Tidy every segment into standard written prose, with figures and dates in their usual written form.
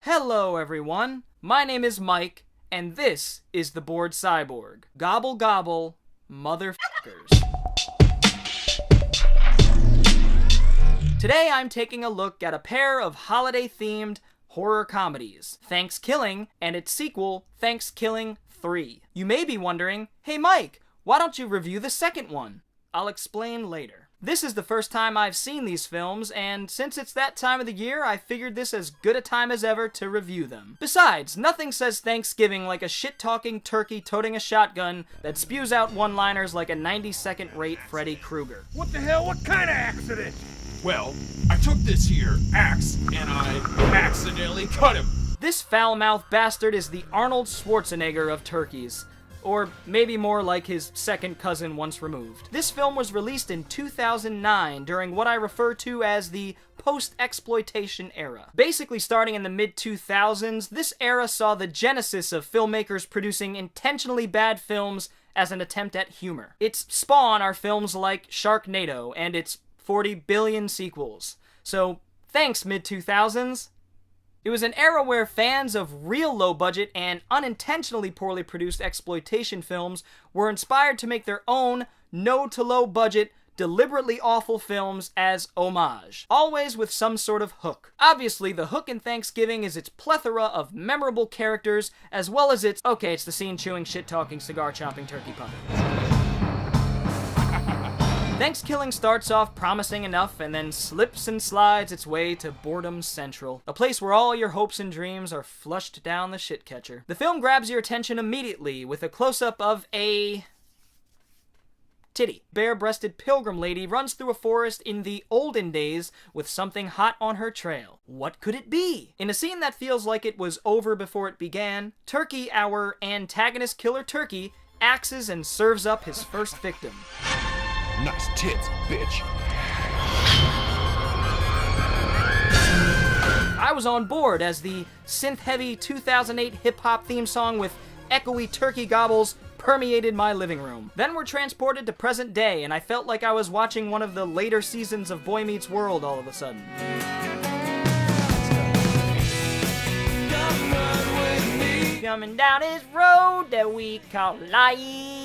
Hello everyone, my name is Mike, and this is the Bored Cyborg. Gobble gobble, motherfuckers. Today I'm taking a look at a pair of holiday-themed horror comedies, ThanksKilling and its sequel, ThanksKilling 3. You may be wondering, hey Mike, why don't you review the second one? I'll explain later. This is the first time I've seen these films, and since it's that time of the year, I figured this as good a time as ever to review them. Besides, nothing says Thanksgiving like a shit-talking turkey toting a shotgun that spews out one-liners like a 92nd rate Freddy Krueger. What the hell? What kind of accident? Well, I took this here axe and I accidentally cut him. This foul-mouthed bastard is the Arnold Schwarzenegger of turkeys. Or maybe more like his second cousin once removed. This film was released in 2009 during what I refer to as the post-exploitation era. Basically starting in the mid-2000s, this era saw the genesis of filmmakers producing intentionally bad films as an attempt at humor. Its spawn are films like Sharknado and its 40 billion sequels. So thanks, mid-2000s. It was an era where fans of real low-budget and unintentionally poorly produced exploitation films were inspired to make their own no-to-low-budget, deliberately awful films as homage, always with some sort of hook. Obviously, the hook in Thanksgiving is its plethora of memorable characters, as well as its, okay, it's the scene-chewing, shit-talking, cigar-chomping turkey puppet. ThanksKilling starts off promising enough and then slips and slides its way to Boredom Central, a place where all your hopes and dreams are flushed down the shit catcher. The film grabs your attention immediately with a close-up of a titty. Bare-breasted pilgrim lady runs through a forest in the olden days with something hot on her trail. What could it be? In a scene that feels like it was over before it began, Turkey, our antagonist killer turkey, axes and serves up his first victim. Nice tits, bitch. I was on board as the synth-heavy 2008 hip-hop theme song with echoey turkey gobbles permeated my living room. Then we're transported to present day, and I felt like I was watching one of the later seasons of Boy Meets World all of a sudden. Coming down this road that we call life.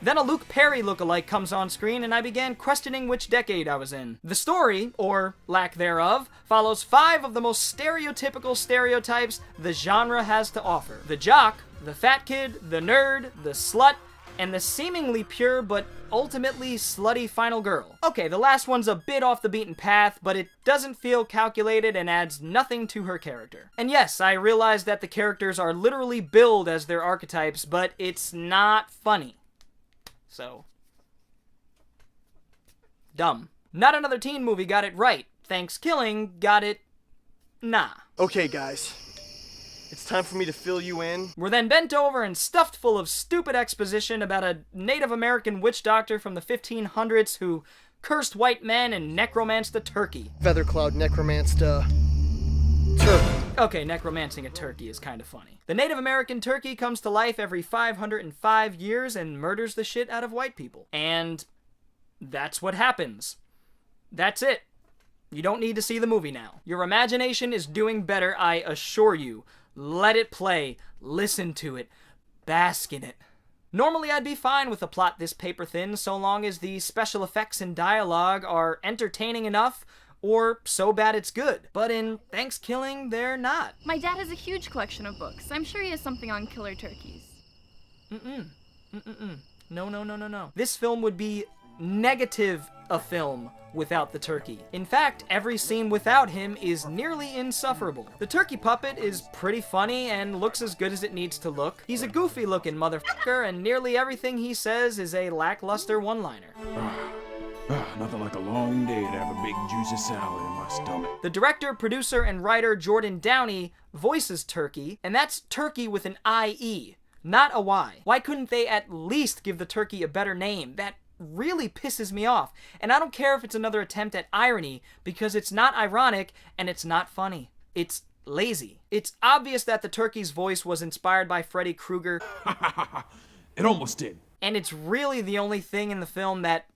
Then a Luke Perry lookalike comes on screen, and I began questioning which decade I was in. The story, or lack thereof, follows 5 of the most stereotypical stereotypes the genre has to offer. The jock, the fat kid, the nerd, the slut, and the seemingly pure but ultimately slutty final girl. Okay, the last one's a bit off the beaten path, but it doesn't feel calculated and adds nothing to her character. And yes, I realize that the characters are literally billed as their archetypes, but it's not funny. So, dumb. Not another teen movie got it right. ThanksKilling got it nah. Okay, guys. It's time for me to fill you in. We're then bent over and stuffed full of stupid exposition about a Native American witch doctor from the 1500s who cursed white men and necromanced a turkey. Feathercloud necromanced turkey. Okay, necromancing a turkey is kind of funny. The Native American turkey comes to life every 505 years and murders the shit out of white people. And that's what happens. That's it. You don't need to see the movie now. Your imagination is doing better, I assure you. Let it play. Listen to it. Bask in it. Normally I'd be fine with a plot this paper thin so long as the special effects and dialogue are entertaining enough or so bad it's good. But in ThanksKilling, they're not. My dad has a huge collection of books. I'm sure he has something on killer turkeys. No. This film would be negative a film without the turkey. In fact, every scene without him is nearly insufferable. The turkey puppet is pretty funny and looks as good as it needs to look. He's a goofy looking motherfucker and nearly everything he says is a lackluster one-liner. Nothing like a long day to have a big juicy salad in my stomach. The director, producer, and writer Jordan Downey voices Turkey, and that's Turkey with an I-E, not a Y. Why couldn't they at least give the turkey a better name? That really pisses me off. And I don't care if it's another attempt at irony, because it's not ironic and it's not funny. It's lazy. It's obvious that the turkey's voice was inspired by Freddy Krueger. It almost did. And it's really the only thing in the film that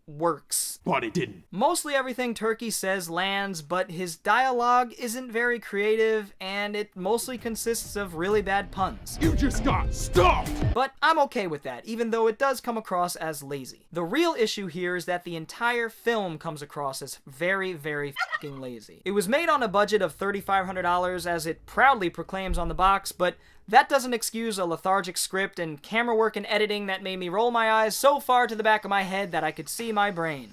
works. But it didn't. Mostly everything Turkey says lands, but his dialogue isn't very creative, and it mostly consists of really bad puns. You just got stuffed! But I'm okay with that, even though it does come across as lazy. The real issue here is that the entire film comes across as very, very fucking lazy. It was made on a budget of $3,500, as it proudly proclaims on the box, but that doesn't excuse a lethargic script and camera work and editing that made me roll my eyes so far to the back of my head that I could see my brain.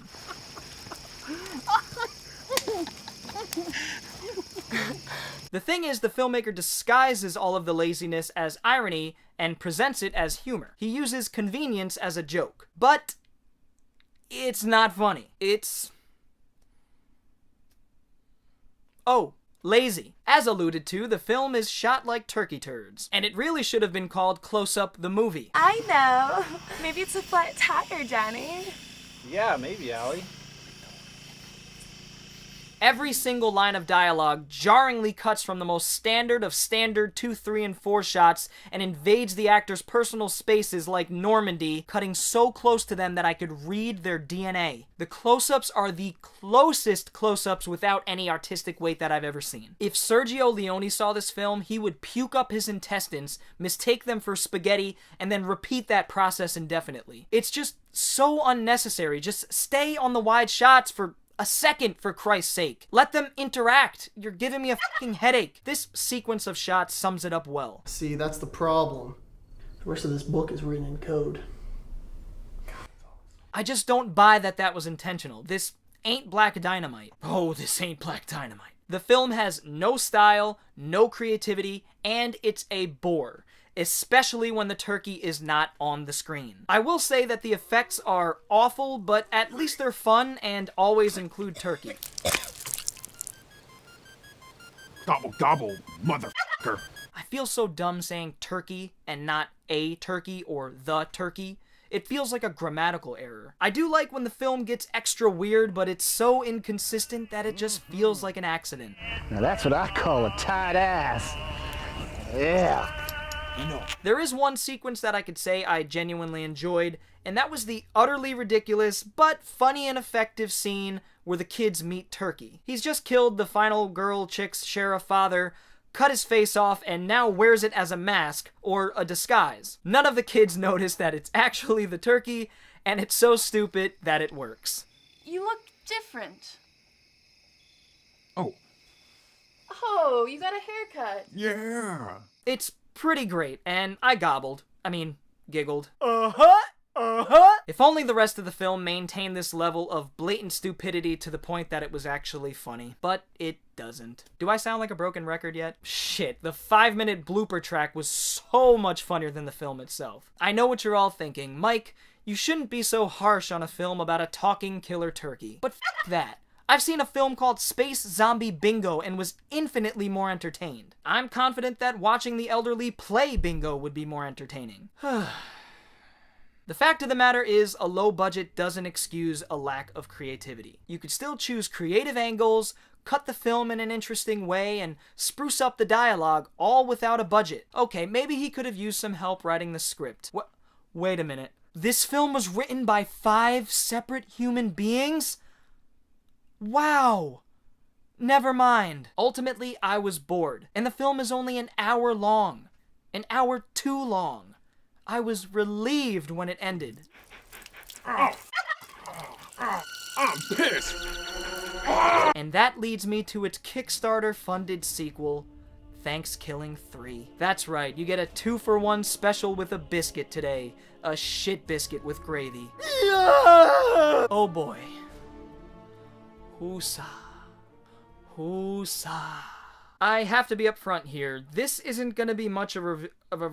The thing is, the filmmaker disguises all of the laziness as irony and presents it as humor. He uses convenience as a joke. But it's not funny. It's... oh. Lazy. As alluded to, the film is shot like turkey turds, and it really should have been called Close Up the Movie. I know. Maybe it's a flat tire, Johnny. Yeah, maybe, Allie. Every single line of dialogue jarringly cuts from the most standard of standard 2, 3, and 4 shots and invades the actors' personal spaces like Normandy, cutting so close to them that I could read their DNA. The close-ups are the closest close-ups without any artistic weight that I've ever seen. If Sergio Leone saw this film, he would puke up his intestines, mistake them for spaghetti, and then repeat that process indefinitely. It's just so unnecessary. Just stay on the wide shots for a second, for Christ's sake. Let them interact. You're giving me a fucking headache. This sequence of shots sums it up well. See, that's the problem. The rest of this book is written in code. I just don't buy that that was intentional. This ain't Black Dynamite. Oh, this ain't Black Dynamite. The film has no style, no creativity, and it's a bore. Especially when the turkey is not on the screen. I will say that the effects are awful, but at least they're fun and always include turkey. Gobble gobble, motherfucker. I feel so dumb saying turkey and not a turkey or the turkey. It feels like a grammatical error. I do like when the film gets extra weird, but it's so inconsistent that it just feels like an accident. Now that's what I call a tight ass. Yeah. There is one sequence that I could say I genuinely enjoyed, and that was the utterly ridiculous but funny and effective scene where the kids meet Turkey. He's just killed the final girl chick's sheriff father, cut his face off, and now wears it as a mask or a disguise. None of the kids notice that it's actually the turkey, and it's so stupid that it works. You look different. Oh. Oh, you got a haircut. Yeah. It's pretty great, and I giggled. If only the rest of the film maintained this level of blatant stupidity to the point that it was actually funny. But it doesn't. Do I sound like a broken record yet? Shit, the 5-minute blooper track was so much funnier than the film itself. I know what you're all thinking. Mike, you shouldn't be so harsh on a film about a talking killer turkey. But f*** that. I've seen a film called Space Zombie Bingo and was infinitely more entertained. I'm confident that watching the elderly play bingo would be more entertaining. The fact of the matter is, a low budget doesn't excuse a lack of creativity. You could still choose creative angles, cut the film in an interesting way, and spruce up the dialogue, all without a budget. Okay, maybe he could have used some help writing the script. Wait a minute. This film was written by 5 separate human beings? Wow. Never mind. Ultimately, I was bored, and the film is only an hour long. An hour too long. I was relieved when it ended. I'm pissed. And that leads me to its Kickstarter-funded sequel, ThanksKilling 3. That's right, you get a 2-for-1 special with a biscuit today. A shit biscuit with gravy. Yeah! Oh boy. Whoosah. Whoosah. I have to be upfront here. This isn't gonna be much of a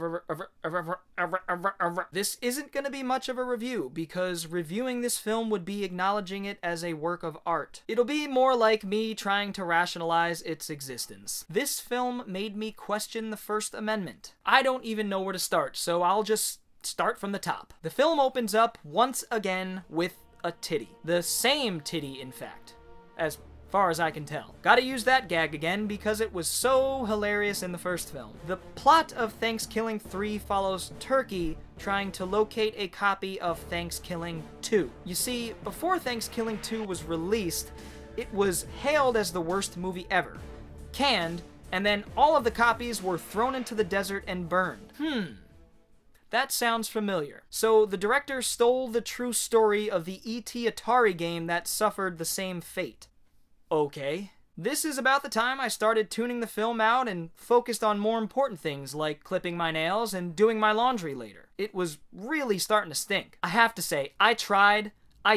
review because reviewing this film would be acknowledging it as a work of art. It'll be more like me trying to rationalize its existence. This film made me question the First Amendment. I don't even know where to start, so I'll just start from the top. The film opens up once again with a titty. The same titty, in fact, as far as I can tell. Gotta use that gag again because it was so hilarious in the first film. The plot of ThanksKilling 3 follows Turkey trying to locate a copy of ThanksKilling 2. You see, before ThanksKilling 2 was released, it was hailed as the worst movie ever, canned, and then all of the copies were thrown into the desert and burned. That sounds familiar. So the director stole the true story of the E.T. Atari game that suffered the same fate. Okay. This is about the time I started tuning the film out and focused on more important things like clipping my nails and doing my laundry later. It was really starting to stink. I have to say, I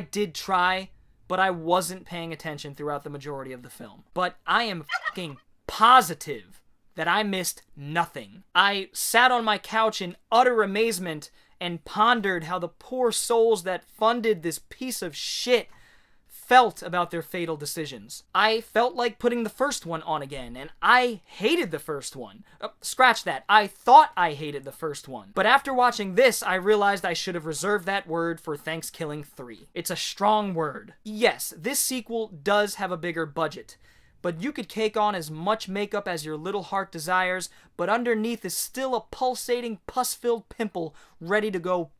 did try, but I wasn't paying attention throughout the majority of the film. But I am fucking positive that I missed nothing. I sat on my couch in utter amazement and pondered how the poor souls that funded this piece of shit felt about their fatal decisions. I felt like putting the first one on again, and I hated the first one. Scratch that. I thought I hated the first one. But after watching this, I realized I should have reserved that word for ThanksKilling 3. It's a strong word. Yes, this sequel does have a bigger budget, but you could cake on as much makeup as your little heart desires, but underneath is still a pulsating, pus-filled pimple ready to go.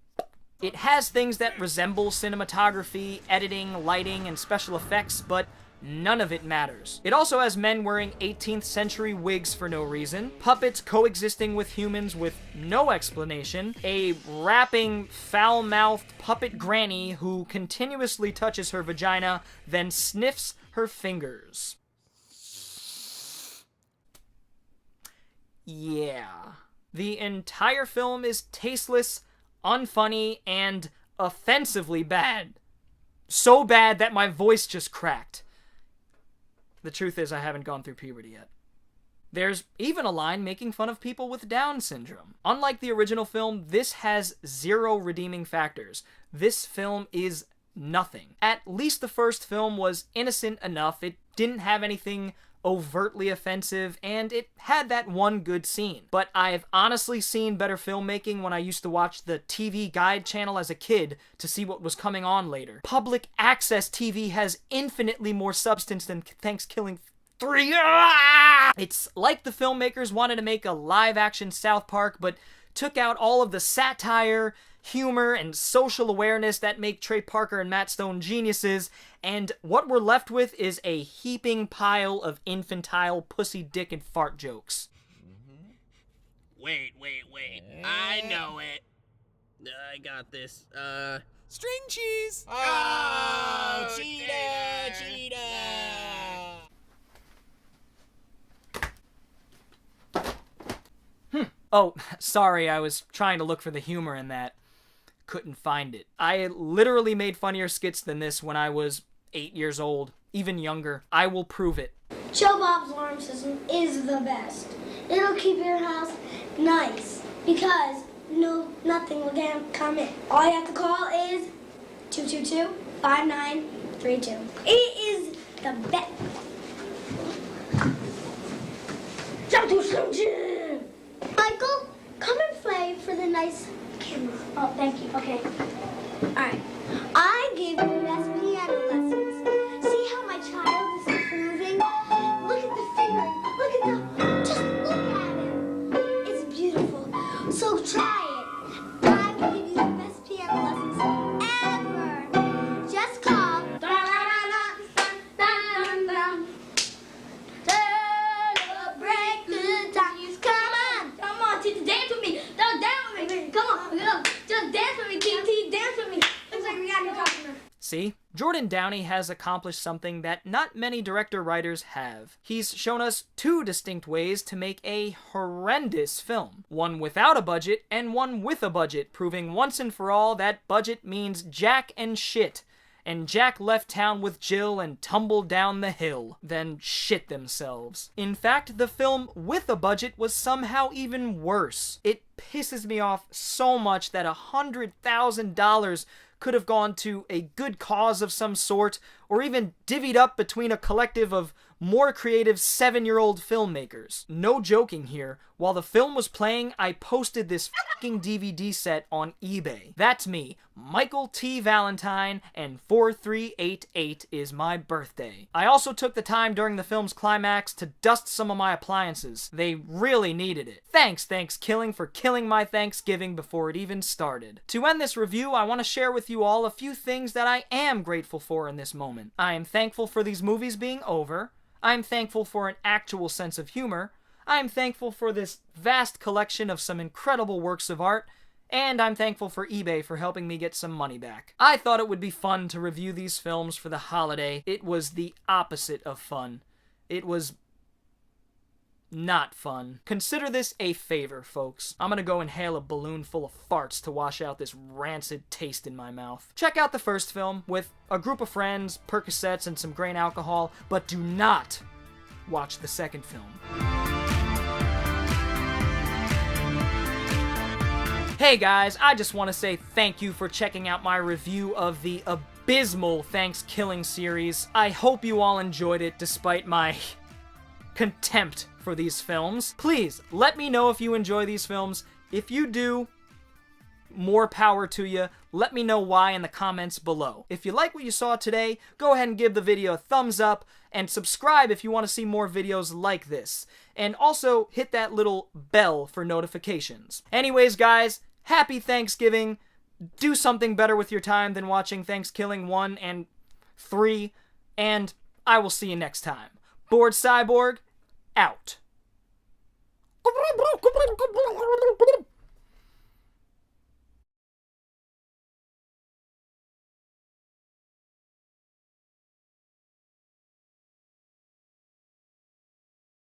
It has things that resemble cinematography, editing, lighting, and special effects, but none of it matters. It also has men wearing 18th century wigs for no reason, puppets coexisting with humans with no explanation, a rapping, foul-mouthed puppet granny who continuously touches her vagina, then sniffs her fingers. Yeah. The entire film is tasteless, unfunny, and offensively bad. So bad that my voice just cracked. The truth is, I haven't gone through puberty yet. There's even a line making fun of people with Down syndrome. Unlike the original film, this has zero redeeming factors. This film is nothing. At least the first film was innocent enough. It didn't have anything overtly offensive, and it had that one good scene. But I've honestly seen better filmmaking when I used to watch the TV Guide channel as a kid to see what was coming on later. Public access TV has infinitely more substance than ThanksKilling 3. It's like the filmmakers wanted to make a live-action South Park, but took out all of the satire, humor, and social awareness that make Trey Parker and Matt Stone geniuses, and what we're left with is a heaping pile of infantile pussy, dick, and fart jokes. Wait. I know it. I got this. String cheese! Oh, cheetah! Oh, sorry, I was trying to look for the humor in that. Couldn't find it. I literally made funnier skits than this when I was 8 years old, even younger. I will prove it. Joe Bob's alarm system is the best. It'll keep your house nice because nothing will come in. All you have to call is 222-5932. It is the best. Jump to Slim Jim! Michael, come and play for the nice camera. Oh, thank you. Okay. All right. I gave you the best piano lessons. See how my child is improving? Look at the fingering. Just look at him. It's beautiful. So try it. I will give you the best piano lessons ever. Just call. Celebrate good times. Come on, Tita, dance with me. Don't dance with me. Come on, just dance with me, Tita, dance with me. Looks like we got no customer. See? Jordan Downey has accomplished something that not many director-writers have. He's shown us two distinct ways to make a horrendous film. One without a budget, and one with a budget, proving once and for all that budget means Jack and shit. And Jack left town with Jill and tumbled down the hill, then shit themselves. In fact, the film with a budget was somehow even worse. It pisses me off so much that $100,000 could have gone to a good cause of some sort, or even divvied up between a collective of more creative 7-year-old filmmakers. No joking here, while the film was playing, I posted this fucking DVD set on eBay. That's me, Michael T. Valentine, and 4388 is my birthday. I also took the time during the film's climax to dust some of my appliances. They really needed it. Thanks, ThanksKilling, for killing my Thanksgiving before it even started. To end this review, I want to share with you all a few things that I am grateful for in this moment. I am thankful for these movies being over. I am thankful for an actual sense of humor. I am thankful for this vast collection of some incredible works of art. And I'm thankful for eBay for helping me get some money back. I thought it would be fun to review these films for the holiday. It was the opposite of fun. It was not fun. Consider this a favor, folks. I'm gonna go inhale a balloon full of farts to wash out this rancid taste in my mouth. Check out the first film with a group of friends, Percocets, and some grain alcohol, but do not watch the second film. Hey guys, I just want to say thank you for checking out my review of the abysmal ThanksKilling series. I hope you all enjoyed it despite my contempt for these films. Please, let me know if you enjoy these films. If you do, more power to you. Let me know why in the comments below. If you like what you saw today, go ahead and give the video a thumbs up, and subscribe if you want to see more videos like this. And also, hit that little bell for notifications. Anyways, guys, happy Thanksgiving. Do something better with your time than watching ThanksKilling 1 and 3, and I will see you next time. Bored Cyborg, out.